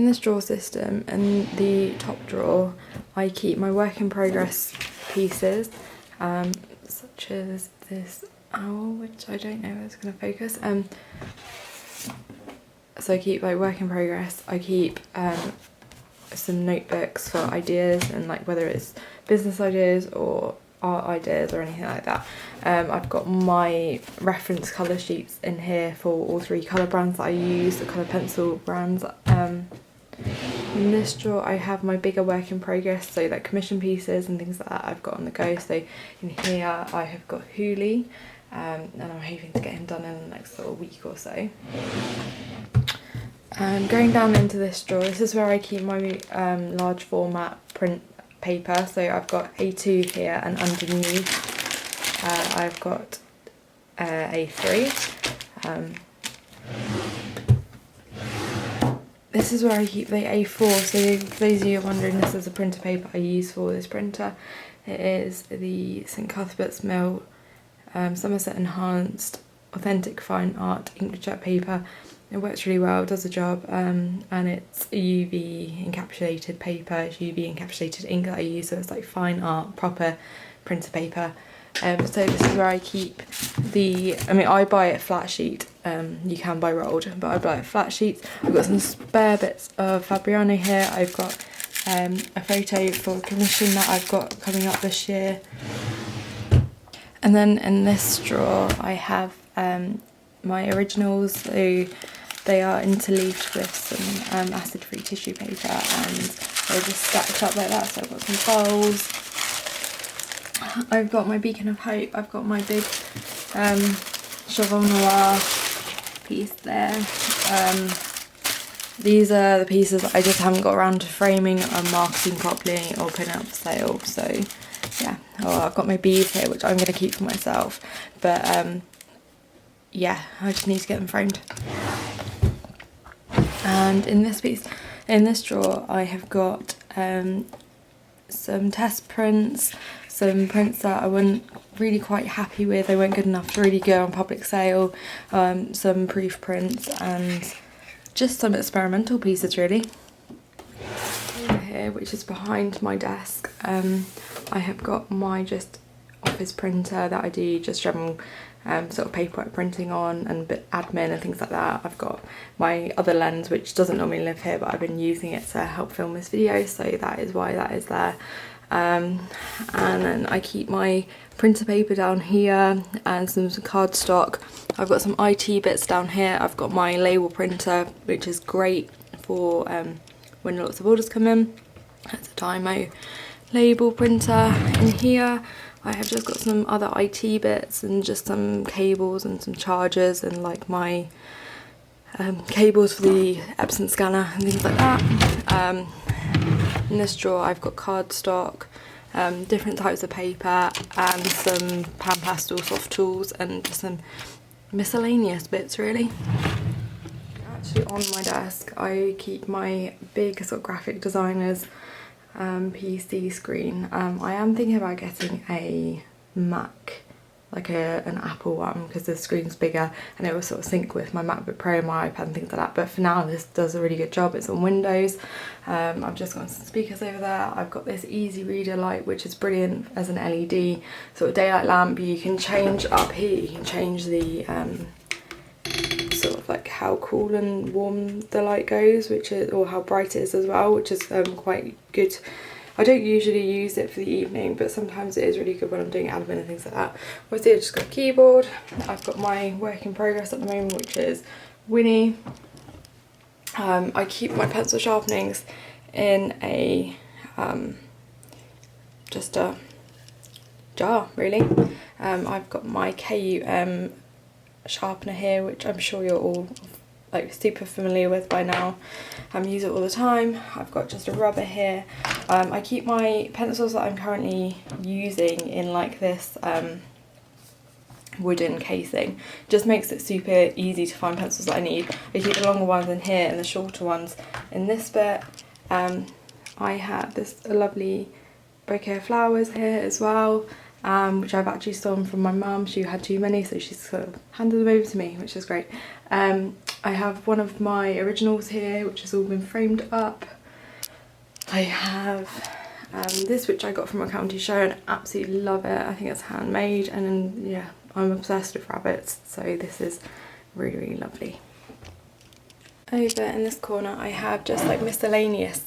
this drawer system, in the top drawer, I keep my work in progress pieces, such as this owl, which I don't know if it's going to focus. So I keep like work in progress. I keep some notebooks for ideas, and like whether it's business ideas or art ideas or anything like that. I've got my reference colour sheets in here for all 3 colour brands that I use, the colour pencil brands. In this drawer I have my bigger work in progress, so like commission pieces and things like that I've got on the go. So in here I have got Hooli, and I'm hoping to get him done in the next sort of week or so. Going down into this drawer, this is where I keep my large format print paper. So I've got A2 here, and underneath I've got A3. This is where I keep the A4, so for those of you wondering, this is a printer paper I use for this printer. It is the St Cuthbert's Mill Somerset Enhanced Authentic Fine Art inkjet paper. It works really well, does the job, and it's a UV encapsulated paper, it's UV encapsulated ink that I use, so it's like fine art, proper printer paper. So this is where I keep I buy it flat sheet, you can buy rolled, but I buy it flat sheets. I've got some spare bits of Fabriano here. I've got a photo for a commission that I've got coming up this year. And then in this drawer I have my originals, so they are interleaved with some acid-free tissue paper, and they're just stacked up like that. So I've got some bowls, I've got my beacon of hope, I've got my big Cheval Noir piece there. These are the pieces that I just haven't got around to framing or marketing properly or putting up for sale. So yeah, I've got my beads here, which I'm going to keep for myself, but yeah, I just need to get them framed. And in this drawer I have got some test prints, some prints that I wasn't really quite happy with, they weren't good enough to really go on public sale, some proof prints, and just some experimental pieces really. Over here, which is behind my desk, I have got my just office printer that I do just general sort of paperwork printing on, and bit admin and things like that. I've got my other lens, which doesn't normally live here, but I've been using it to help film this video, so that is why that is there. And then I keep my printer paper down here and some cardstock. I've got some IT bits down here. I've got my label printer, which is great for when lots of orders come in. It's a Dymo label printer. In here I have just got some other IT bits and just some cables and some chargers and like my cables for the Epson scanner and things like that. In this drawer I've got cardstock, different types of paper, and some pan pastel soft tools, and just some miscellaneous bits really. Actually on my desk I keep my big sort of graphic designers PC screen. I am thinking about getting a Mac, like an Apple one, because the screen's bigger and it will sort of sync with my MacBook Pro and my iPad and things like that, but for now this does a really good job. It's on Windows. I've just got some speakers over there. I've got this easy reader light, which is brilliant as an LED sort of daylight lamp. You can change up here, you can change the sort of like how cool and warm the light goes, which is, or how bright it is as well, which is quite good. I don't usually use it for the evening, but sometimes it is really good when I'm doing admin and things like that. Obviously I've just got a keyboard. I've got my work in progress at the moment, which is Winnie. I keep my pencil sharpenings in a just a jar really. I've got my KUM sharpener here, which I'm sure you're all like super familiar with by now. Use it all the time. I've got just a rubber here. I keep my pencils that I'm currently using in like this wooden casing. Just makes it super easy to find pencils that I need. I keep the longer ones in here and the shorter ones in this bit. I have this lovely bouquet of flowers here as well, which I've actually stolen from my mum. She had too many, so she's sort of handed them over to me, which is great. I have one of my originals here, which has all been framed up. I have this, which I got from a county show and absolutely love it. I think it's handmade, and then, yeah, I'm obsessed with rabbits, so this is really, really lovely. Over in this corner I have just like miscellaneous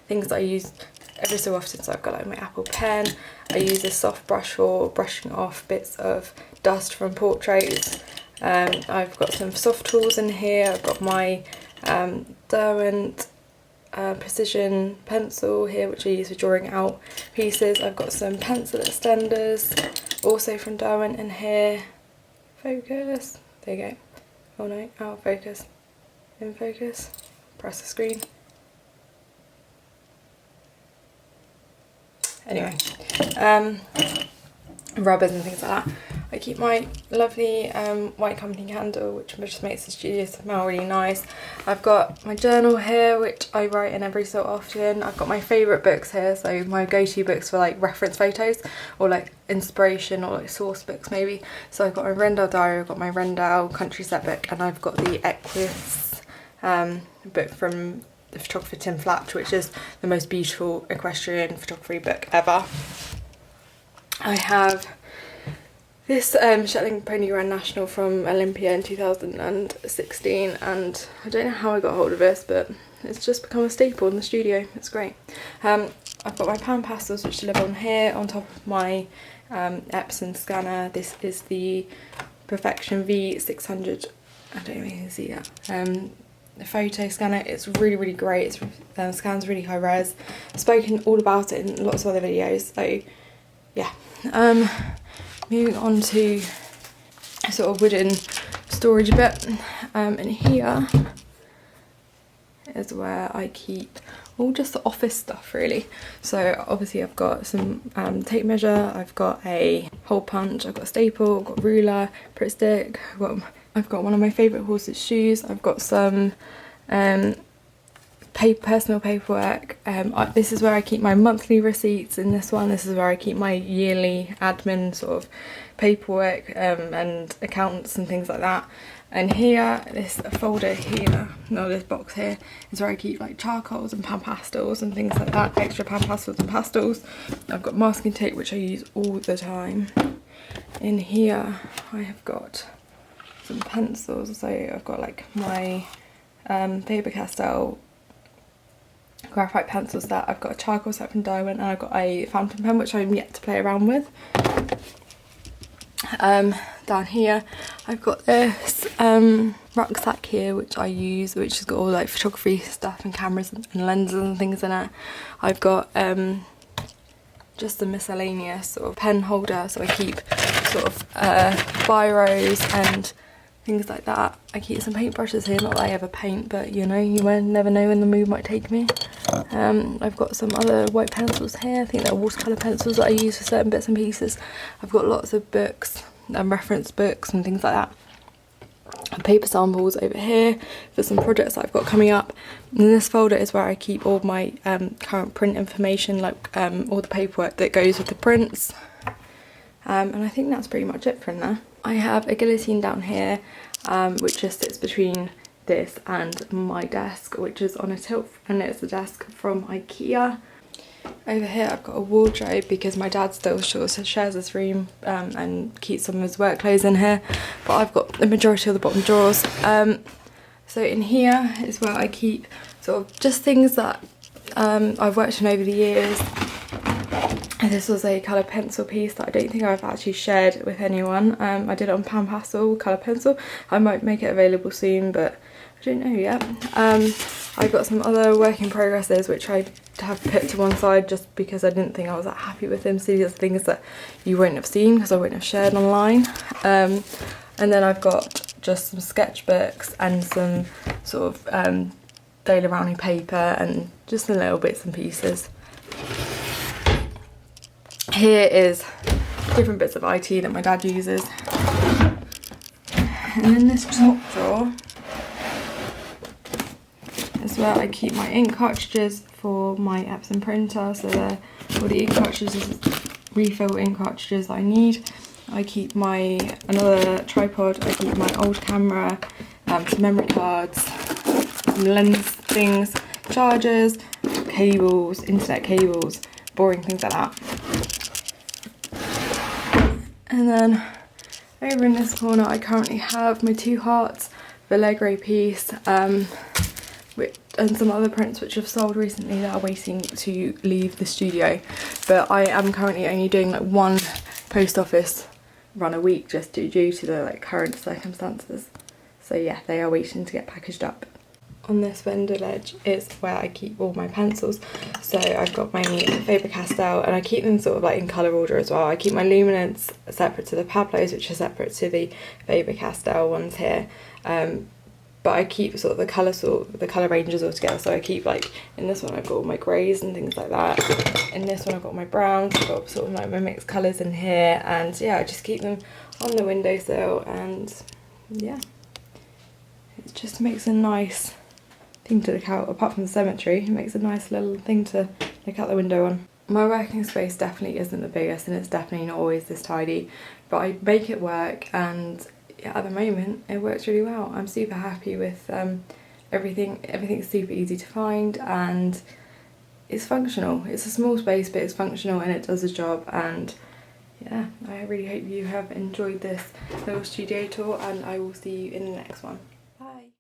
things that I use every so often. So I've got like my Apple pen. I use this soft brush for brushing off bits of dust from portraits. I've got some soft tools in here. I've got my Derwent precision pencil here, which I use for drawing out pieces. I've got some pencil extenders, also from Derwent in here. Focus. There you go. Oh no, out of focus. In focus. Press the screen. Anyway, rubbers and things like that. I keep my lovely white company candle, which just makes the studio smell really nice. I've got my journal here, which I write in every so often. I've got my favourite books here, so my go-to books for like reference photos or like inspiration or like source books maybe. So I've got my Rendell diary, I've got my Rendell country set book, and I've got the Equus book from the photographer Tim Flatch, which is the most beautiful equestrian photography book ever. I have this Shetland Pony Grand National from Olympia in 2016, and I don't know how I got hold of this, but it's just become a staple in the studio. It's great. I've got my pan pastels, which live on here on top of my Epson scanner. This is the Perfection V600. I don't know if you can see that. The photo scanner. It's really, really great. It scans really high res. I've spoken all about it in lots of other videos, so yeah. Moving on to a sort of wooden storage bit, and here is where I keep all just the office stuff really. So obviously I've got some tape measure, I've got a hole punch, I've got a staple, I've got a ruler, Pritt stick, I've got one of my favourite horses' shoes, I've got some personal paperwork. This is where I keep my monthly receipts. In this is where I keep my yearly admin sort of paperwork and accounts and things like that. And here, this folder here, no, this box here, is where I keep like charcoals and pan pastels and things like that, extra pan pastels and pastels. I've got masking tape, which I use all the time. In here I have got some pencils, so I've got like my Faber-Castell graphite pencils that I've got a charcoal set from Derwent, and I've got a fountain pen which I'm yet to play around with. Down here I've got this rucksack here which I use, which has got all like photography stuff and cameras and lenses and things in it. I've got just a miscellaneous sort of pen holder, so I keep sort of biros and things like that. I keep some paintbrushes here, not that I ever paint, but you know, you never know when the mood might take me. I've got some other white pencils here. I think they're watercolour pencils that I use for certain bits and pieces. I've got lots of books, reference books and things like that. And paper samples over here for some projects that I've got coming up. And in this folder is where I keep all my current print information, like all the paperwork that goes with the prints. And I think that's pretty much it from there. I have a guillotine down here, which just sits between this and my desk, which is on a tilt, and it's a desk from IKEA. Over here I've got a wardrobe because my dad still shares this room and keeps some of his work clothes in here, but I've got the majority of the bottom drawers. So in here is where I keep sort of just things that I've worked on over the years. And this was a colour pencil piece that I don't think I've actually shared with anyone. I did it on pan pastel colour pencil. I might make it available soon, but I don't know yet. I got some other work in progresses which I have put to one side just because I didn't think I was that happy with them. So these are things that you won't have seen because I won't have shared online. And then I've got just some sketchbooks and some sort of daily rounding paper and just some little bits and pieces. Here is different bits of IT that my dad uses. And in this top drawer is where I keep my ink cartridges for my Epson printer. So they're all the ink cartridges, refill ink cartridges that I need. I keep another tripod, I keep my old camera, some memory cards, some lens things, chargers, cables, internet cables, boring things like that. And then over in this corner I currently have my 2 hearts, the Allegro piece, and some other prints which I've sold recently that are waiting to leave the studio. But I am currently only doing like 1 post office run a week just due to the current circumstances. So yeah, they are waiting to get packaged up. On this vendor ledge is where I keep all my pencils. So I've got my Faber-Castell, and I keep them sort of in colour order as well. I keep my luminance separate to the Pablos, which are separate to the Faber-Castell ones here. But I keep sort of the colour ranges all together. So I keep in this one I've got all my greys and things like that. In this one I've got my browns, I've got sort of my mixed colours in here, and yeah, I just keep them on the windowsill, and yeah, it just makes a nice thing to look out. Apart from the cemetery, it makes a nice little thing to look out the window on. My working space definitely isn't the biggest, and it's definitely not always this tidy, but I make it work, and yeah, at the moment it works really well. I'm super happy with everything. Everything's super easy to find, and it's functional. It's a small space, but it's functional and it does the job. And yeah, I really hope you have enjoyed this little studio tour, and I will see you in the next one.